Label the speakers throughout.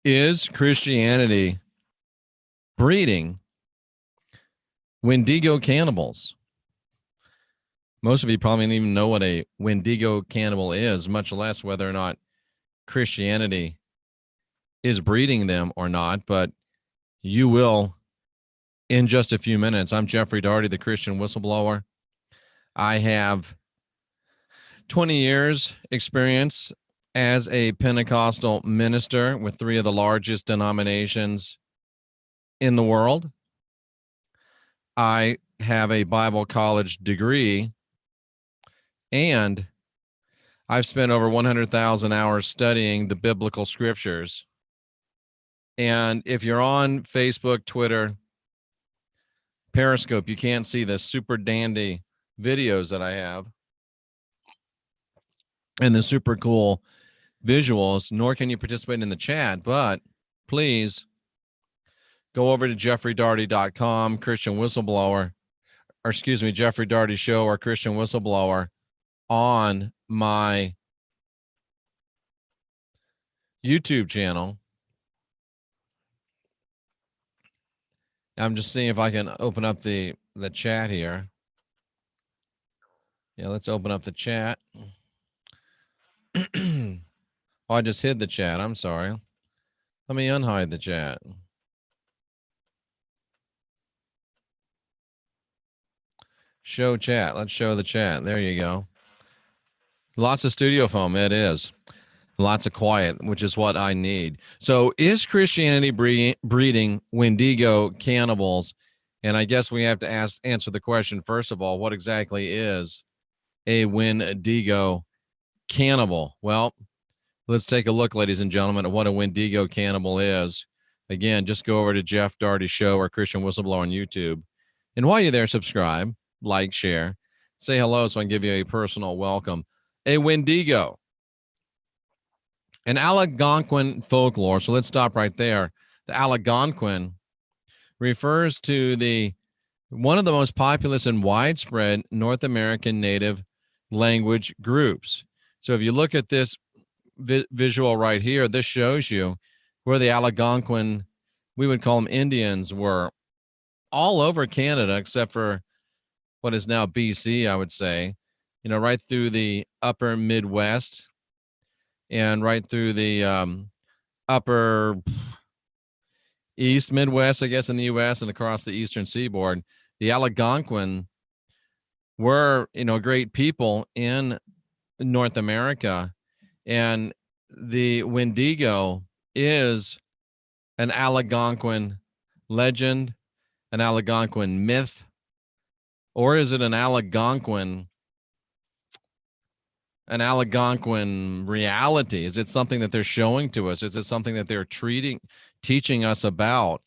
Speaker 1: Is Christianity breeding Wendigo cannibals? Most of you probably don't even know what a Wendigo cannibal is, much less whether or not Christianity is breeding them or not, but you will in just a few minutes. I'm Jeffrey Daugherty, the Christian Whistleblower. I have 20 years experience as a Pentecostal minister with 3 of the largest denominations in the world. I have a Bible college degree, and I've spent over 100,000 hours studying the biblical scriptures. And if you're on Facebook, Twitter, Periscope, you can't see the super dandy videos that I have and the super cool visuals, nor can you participate in the chat, but please go over to jeffreydaugherty.com, Christian Whistleblower, or excuse me, Jeffrey Daugherty Show or Christian Whistleblower on my YouTube channel. I'm just seeing if I can open up the chat here. Yeah, let's open up the chat. Oh, I just hid the chat. I'm sorry. Let me unhide the chat. Show chat. Let's show the chat. There you go. Lots of studio foam. It is. Lots of quiet, which is what I need. So is Christianity breeding Wendigo cannibals? And I guess we have to answer the question, first of all, what exactly is a Wendigo cannibal? Well, let's take a look, ladies and gentlemen, at what a Wendigo cannibal is. Again, just go over to Jeff Daugherty Show or Christian Whistleblower on YouTube. And while you're there, subscribe, like, share, say hello so I can give you a personal welcome. A Wendigo, an Algonquin folklore. So let's stop right there. The Algonquin refers to one of the most populous and widespread North American native language groups. So if you look at this visual right here, this shows you where the Algonquin, we would call them Indians, were all over Canada, except for what is now BC, I would say, right through the upper Midwest and right through the upper East Midwest, I guess, in the U.S. and across the Eastern Seaboard. The Algonquin were, great people in North America. And the Wendigo is an Algonquin legend, an Algonquin myth, or is it an Algonquin reality? Is it something that they're showing to us? Is it something that they're teaching us about?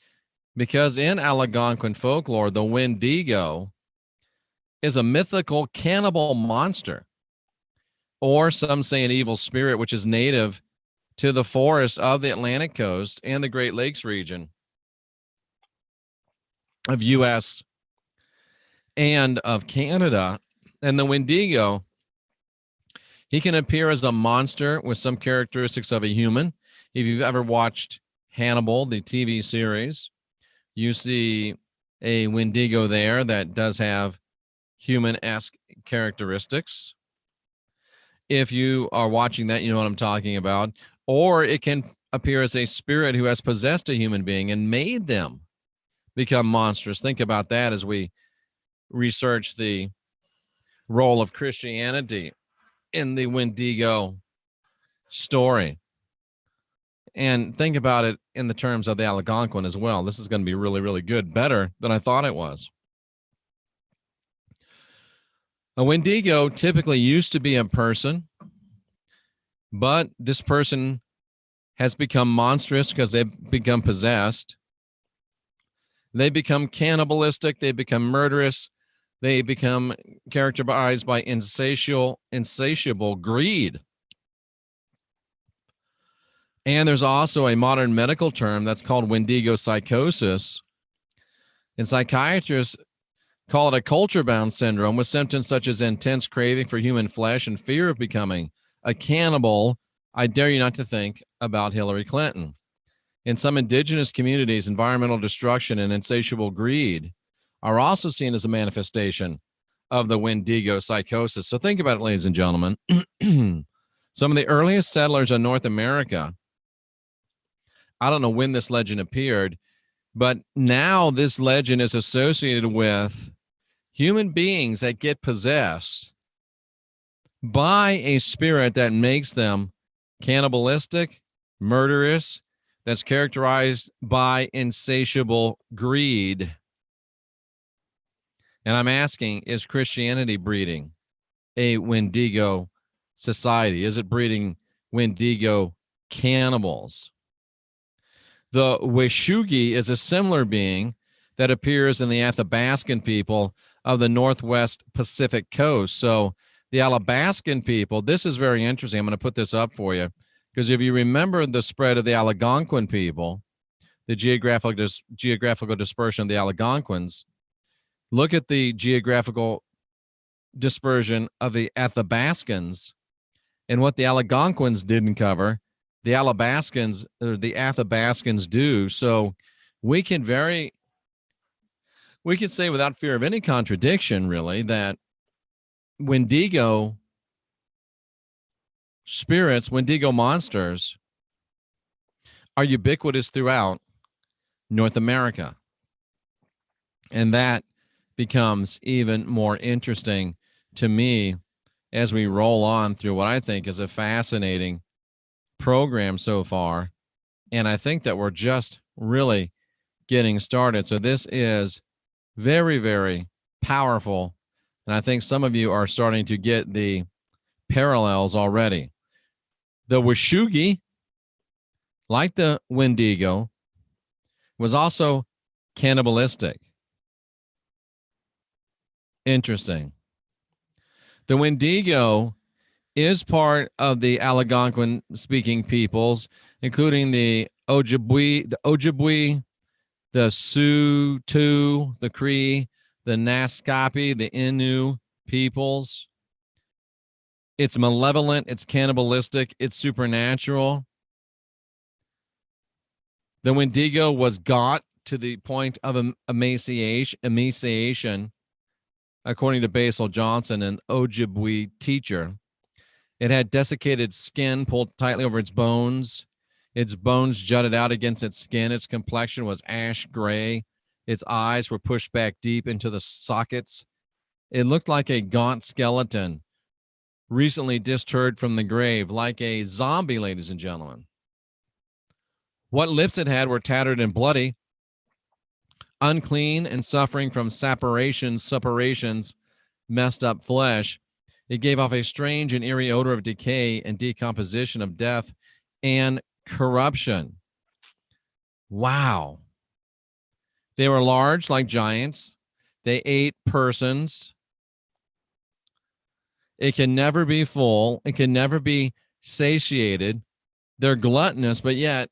Speaker 1: Because in Algonquin folklore, the Wendigo is a mythical cannibal monster, or some say an evil spirit, which is native to the forests of the Atlantic coast and the Great Lakes region of U.S. and of Canada. And the Wendigo, he can appear as a monster with some characteristics of a human. If you've ever watched Hannibal, the TV series, you see a Wendigo there that does have human-esque characteristics. If you are watching that, you know what I'm talking about. Or it can appear as a spirit who has possessed a human being and made them become monstrous. Think about that as we research the role of Christianity in the Wendigo story. And think about it in the terms of the Algonquin as well. This is going to be really, really good, better than I thought it was. A Wendigo typically used to be a person, but this person has become monstrous because they've become possessed. They become cannibalistic. They become murderous. They become characterized by insatiable greed. And there's also a modern medical term that's called Wendigo psychosis. And psychiatrists call it a culture-bound syndrome with symptoms such as intense craving for human flesh and fear of becoming a cannibal. I dare you not to think about Hillary Clinton. In some indigenous communities, environmental destruction and insatiable greed are also seen as a manifestation of the Wendigo psychosis. So think about it, ladies and gentlemen. Some of the earliest settlers in North America, I don't know when this legend appeared, but now this legend is associated with human beings that get possessed by a spirit that makes them cannibalistic, murderous, that's characterized by insatiable greed. And I'm asking, is Christianity breeding a Wendigo society? Is it breeding Wendigo cannibals? The Wishugi is a similar being that appears in the Athabascan people of the Northwest Pacific coast. So the Athabascan people, this is very interesting. I'm going to put this up for you because if you remember the spread of the Algonquin people, the geographical dispersion of the Algonquins, look at the geographical dispersion of the Athabascans and what the Algonquins didn't cover, the Athabascans do. So we can say without fear of any contradiction, really, that Wendigo spirits, Wendigo monsters are ubiquitous throughout North America. And that becomes even more interesting to me as we roll on through what I think is a fascinating program so far. And I think that we're just really getting started. So this is very, very powerful. And I think some of you are starting to get the parallels already. The Wishugi, like the Wendigo, was also cannibalistic. Interesting. The Wendigo is part of the Algonquin-speaking peoples, including the Ojibwe, the Sioux, the Cree, the Naskapi, the Innu peoples. It's malevolent, it's cannibalistic, it's supernatural. The Wendigo was gaunt to the point of emaciation, according to Basil Johnson, an Ojibwe teacher. It had desiccated skin pulled tightly over its bones. Its bones jutted out against its skin. Its complexion was ash gray. Its eyes were pushed back deep into the sockets. It looked like a gaunt skeleton, recently disinterred from the grave, like a zombie, ladies and gentlemen. What lips it had were tattered and bloody, unclean and suffering from suppurations, messed up flesh. It gave off a strange and eerie odor of decay and decomposition, of death and corruption. Wow. They were large like giants. They ate persons. It can never be full. It can never be satiated. They're gluttonous, but yet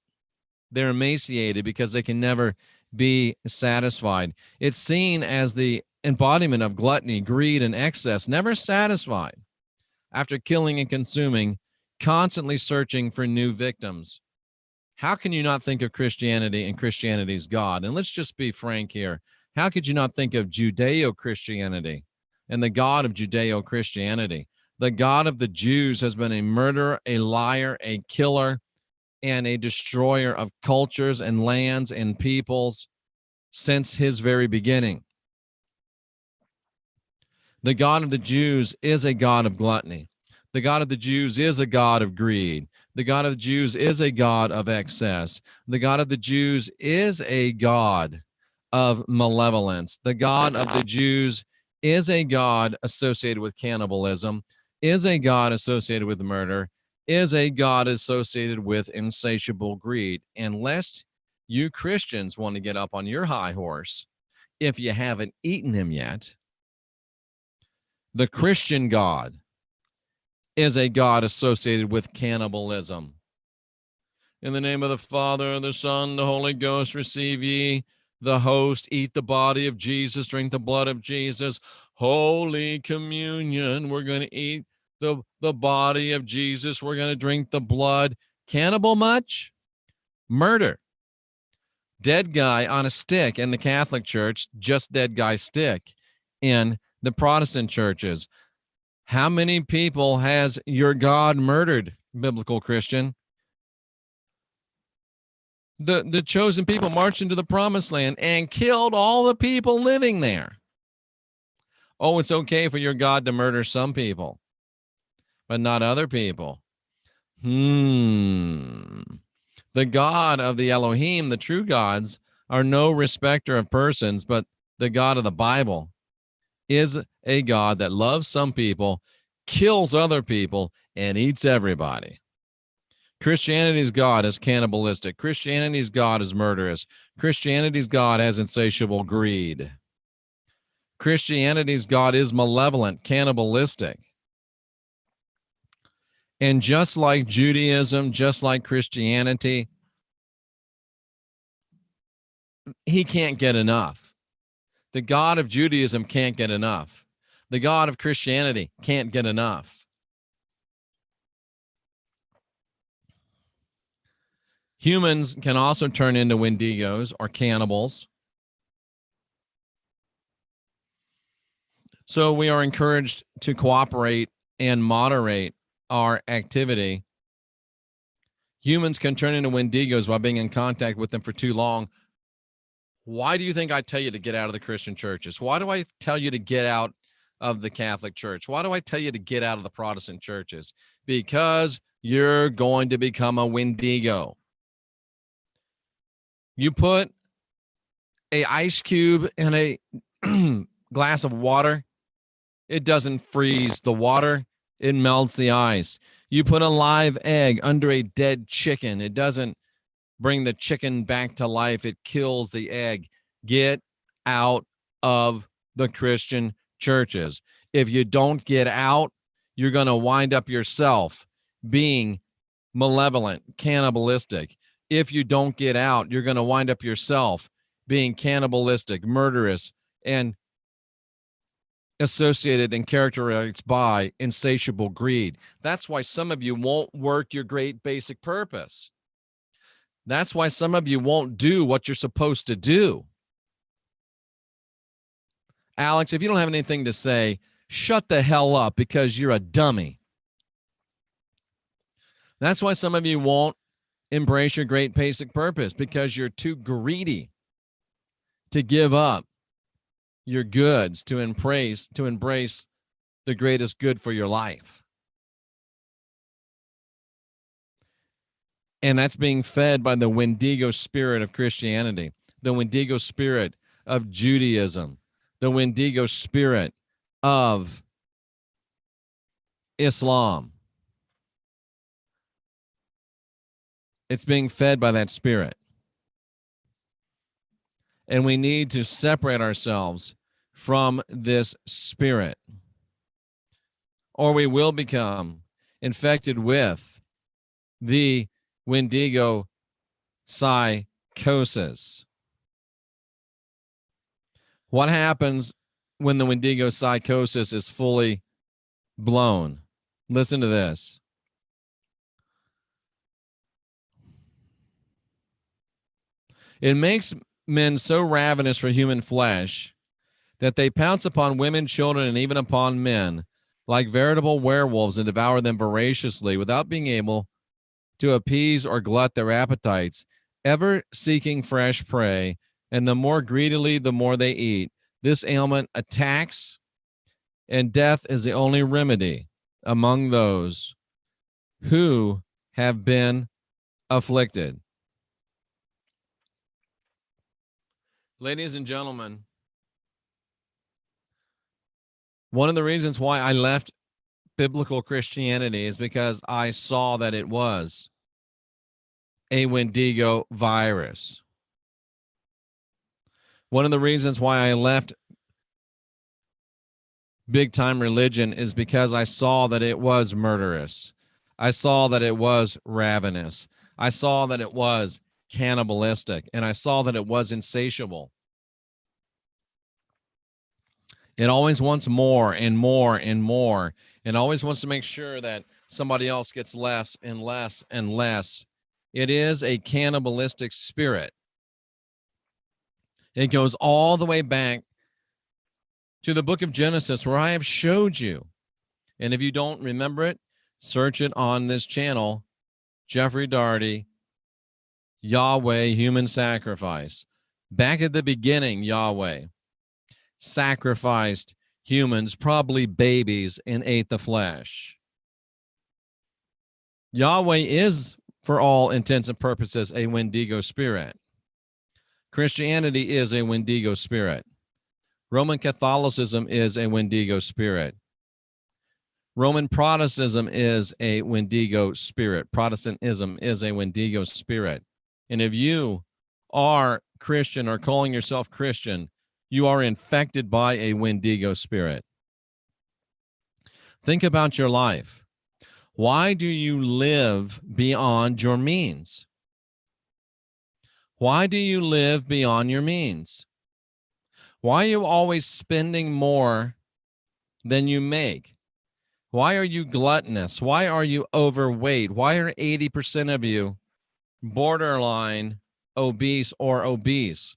Speaker 1: they're emaciated because they can never be satisfied. It's seen as the embodiment of gluttony, greed, and excess, never satisfied. After killing and consuming, constantly searching for new victims. How can you not think of Christianity and Christianity's God? And let's just be frank here. How could you not think of Judeo-Christianity and the God of Judeo-Christianity? The God of the Jews has been a murderer, a liar, a killer, and a destroyer of cultures and lands and peoples since his very beginning. The God of the Jews is a God of gluttony. The God of the Jews is a God of greed. The God of the Jews is a God of excess. The God of the Jews is a God of malevolence. The God of the Jews is a God associated with cannibalism, is a God associated with murder, is a God associated with insatiable greed. And lest you Christians want to get up on your high horse, if you haven't eaten him yet, the Christian God is a God associated with cannibalism. In the name of the Father, the Son, the Holy Ghost, receive ye the host, eat the body of Jesus, drink the blood of Jesus. Holy communion, we're going to eat the body of Jesus. We're going to drink the blood. Cannibal much? Murder. dead guy on a stick in the Catholic Church, just dead guy stick in the Protestant churches. How many people has your God murdered, biblical Christian? The chosen people marched into the promised land and killed all the people living there. Oh, it's okay for your God to murder some people, but not other people. The God of the Elohim, the true gods, are no respecter of persons, but the God of the Bible is a God that loves some people, kills other people, and eats everybody. Christianity's God is cannibalistic. Christianity's God is murderous. Christianity's God has insatiable greed. Christianity's God is malevolent, cannibalistic. And just like Judaism, just like Christianity, he can't get enough. The God of Judaism can't get enough. The God of Christianity can't get enough. Humans can also turn into Wendigos or cannibals. So we are encouraged to cooperate and moderate our activity. Humans can turn into Wendigos by being in contact with them for too long. Why do you think I tell you to get out of the Christian churches? Why do I tell you to get out of the Catholic Church? Why do I tell you to get out of the Protestant churches? Because you're going to become a Wendigo. You put an ice cube in a glass of water, it doesn't freeze the water, it melts the ice. You put a live egg under a dead chicken, it doesn't bring the chicken back to life, it kills the egg. Get out of the Christian churches. If you don't get out, you're going to wind up yourself being malevolent, cannibalistic. If you don't get out, you're going to wind up yourself being cannibalistic, murderous, and associated and characterized by insatiable greed. That's why some of you won't work your great basic purpose. That's why some of you won't do what you're supposed to do. Alex, if you don't have anything to say, shut the hell up because you're a dummy. That's why some of you won't embrace your great basic purpose, because you're too greedy to give up your goods to embrace the greatest good for your life. And that's being fed by the Wendigo spirit of Christianity, the Wendigo spirit of Judaism, the Wendigo spirit of Islam. It's being fed by that spirit. And we need to separate ourselves from this spirit, or we will become infected with the Wendigo psychosis. What happens when the Wendigo psychosis is fully blown? Listen to this. It makes men so ravenous for human flesh that they pounce upon women, children, and even upon men like veritable werewolves and devour them voraciously without being able to appease or glut their appetites, ever seeking fresh prey, and the more greedily, the more they eat. This ailment attacks, and death is the only remedy among those who have been afflicted. Ladies and gentlemen, one of the reasons why I left biblical Christianity is because I saw that it was a Wendigo virus. One of the reasons why I left big time religion is because I saw that it was murderous. I saw that it was ravenous. I saw that it was cannibalistic, and I saw that it was insatiable. It always wants more and more and more, and always wants to make sure that somebody else gets less and less and less. It is a cannibalistic spirit. It goes all the way back to the book of Genesis, where I have showed you. And if you don't remember it, search it on this channel, Jeffrey Daugherty, Yahweh, human sacrifice. Back at the beginning, Yahweh sacrificed humans, probably babies, and ate the flesh. Yahweh is, for all intents and purposes, a Wendigo spirit. Christianity is a Wendigo spirit. Roman Catholicism is a Wendigo spirit. Roman Protestantism is a Wendigo spirit. Protestantism is a Wendigo spirit. And if you are Christian or calling yourself Christian, you are infected by a Wendigo spirit. Think about your life. Why do you live beyond your means? Why do you live beyond your means? Why are you always spending more than you make? Why are you gluttonous? Why are you overweight? Why are 80% of you borderline obese or obese?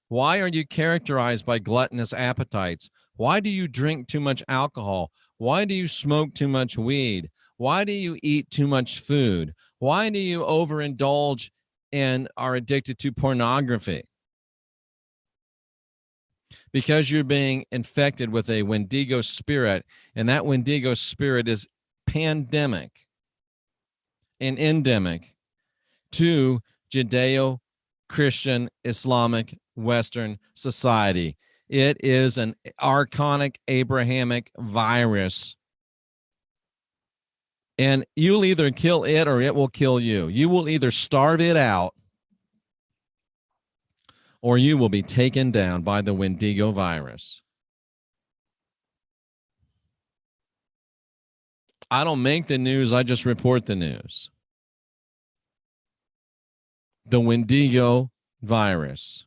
Speaker 1: Why are you characterized by gluttonous appetites? Why do you drink too much alcohol? Why do you smoke too much weed? Why do you eat too much food? Why do you overindulge and are addicted to pornography? Because you're being infected with a Wendigo spirit, and that Wendigo spirit is pandemic and endemic to Judeo-Christian, Islamic, Western society. It is an archonic, Abrahamic virus. And you'll either kill it or it will kill you. You will either starve it out or you will be taken down by the Wendigo virus. I don't make the news, I just report the news. The Wendigo virus.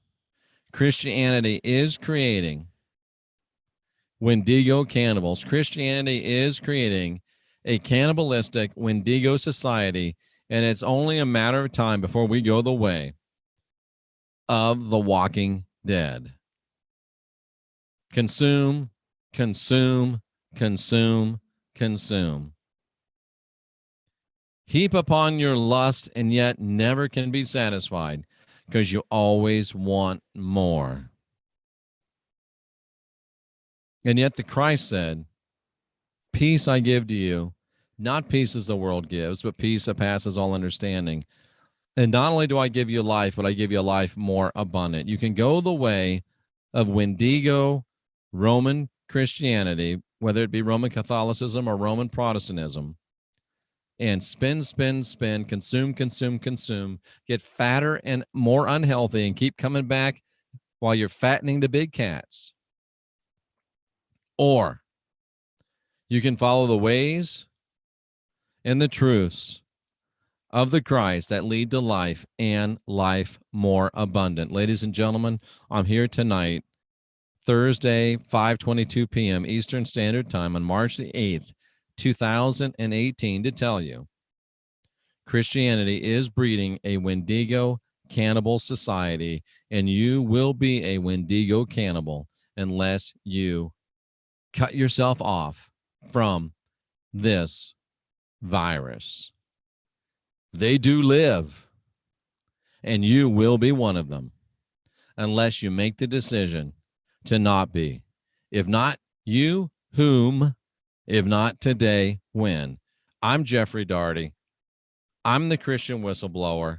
Speaker 1: Christianity is creating Wendigo cannibals. Christianity is creating a cannibalistic Wendigo society, and it's only a matter of time before we go the way of the Walking Dead. Consume, consume, consume, consume. Heap upon your lust and yet never can be satisfied because you always want more. And yet the Christ said, peace I give to you, not peace as the world gives, but peace that passes all understanding. And not only do I give you life, but I give you a life more abundant. You can go the way of Wendigo Roman Christianity, whether it be Roman Catholicism or Roman Protestantism, and spin, spin, spin, consume, consume, consume, get fatter and more unhealthy and keep coming back while you're fattening the big cats. Or you can follow the ways and the truths of the Christ that lead to life and life more abundant. Ladies and gentlemen, I'm here tonight, Thursday, 5:22 p.m. Eastern Standard Time on March the 8th, 2018, to tell you Christianity is breeding a Wendigo cannibal society, and you will be a Wendigo cannibal unless you cut yourself off from this virus. They do live, and you will be one of them unless you make the decision to not be. If not you, whom? If not today, when? I'm Jeffrey Daugherty. I'm the Christian whistleblower.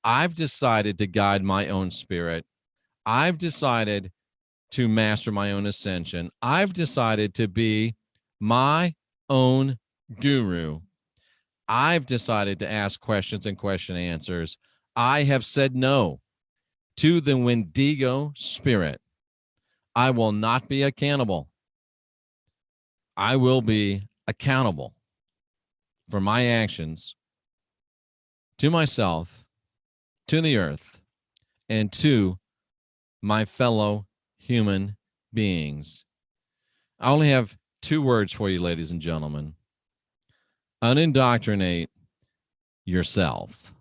Speaker 1: I've decided to guide my own spirit. I've decided to master my own ascension. I've decided to be my own guru. I've decided to ask questions and question answers. I have said no to the Wendigo spirit. I will not be a cannibal. I will be accountable for my actions to myself, to the earth, and to my fellow human beings. I only have 2 words for you, ladies and gentlemen. Unindoctrinate yourself.